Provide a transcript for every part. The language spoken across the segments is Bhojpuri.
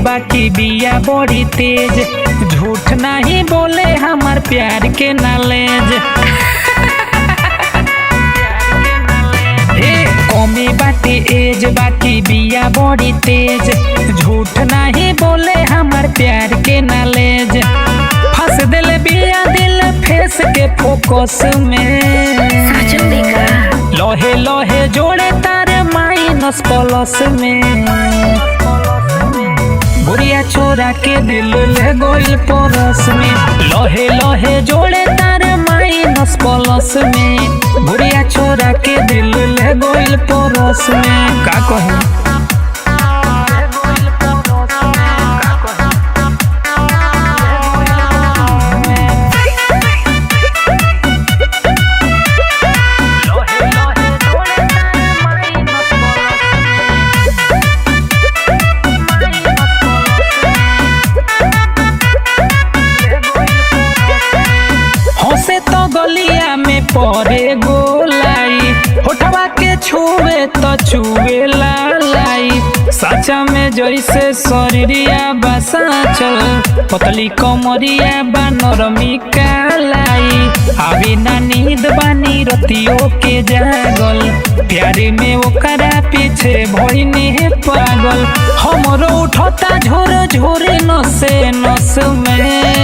बाकी बिया बड़ी तेज, झूठ नहीं बोले हमार प्यार के नॉलेज। कमी बाटी एज बाकी बिया बड़ी तेज, झूठ नहीं बोले हमार प्यार के नॉलेज। फंस दिल बिया दिल फेस के फोकस में, लोहे लोहे जोड़े तारे माइनस प्लस में। बुढ़िया छोरा के दिल ले गोइल परस में, लोहे लोहे जोड़े तारे माइनस प्लस में। बुढ़िया छोरा के दिल ले गोइल परस में। का कहूं गलिया में परे गोलाई, होठवा के छुए तो छुए लाई। साचा में जैसे शरीरिया बसा चल, पतली कमरिया बानरमी कालाई। आवे ना नींद बानी रतियों के जागल, प्यारे में ओकरा पीछे भइनी है पागल। हमरो उठता झोर झोरे नसे नस में,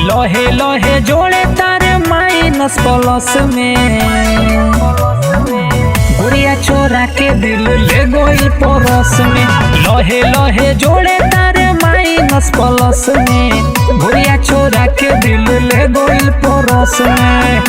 लोहे लोहे जोड़े तारे माइनस प्लस में। बुढ़िया छोरा के दिल ले गोइल परस में, लोहे लोहे जोड़े तारे माइनस प्लस में। बुढ़िया छोरा के दिल ले गोइल परस में।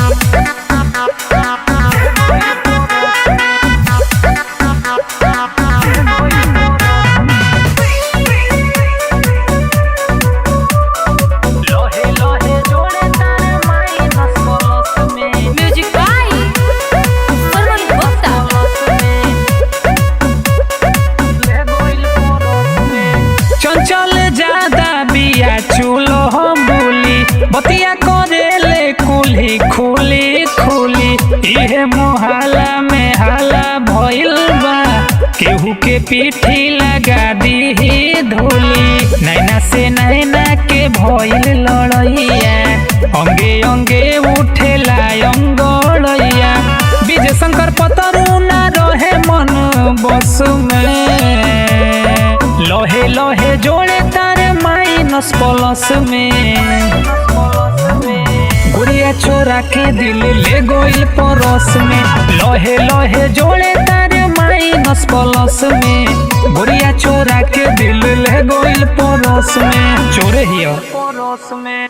चंचल ज्यादा बिया चूलो हम बोली, बतिया करेले कुली खुली खुली। इहे मोहल्ला में हाला भइल बा, केहू के पीठी लगा दी धूली। नैना से नैना के भइल लड़ैया, अंगे अंगे उठेला अंगड़ैया। विजय शंकर पतरू ना रहे मन बस में, लोहे लोहे जोड़े तारे माइनस प्लस में। गुड़िया छोरा के दिल ले गोइल परस में, लोहे लोहे जोड़े तारे माइनस प्लस में। गुड़िया छोरा के दिल ले गोइल परस में। चोरे हिया परस में।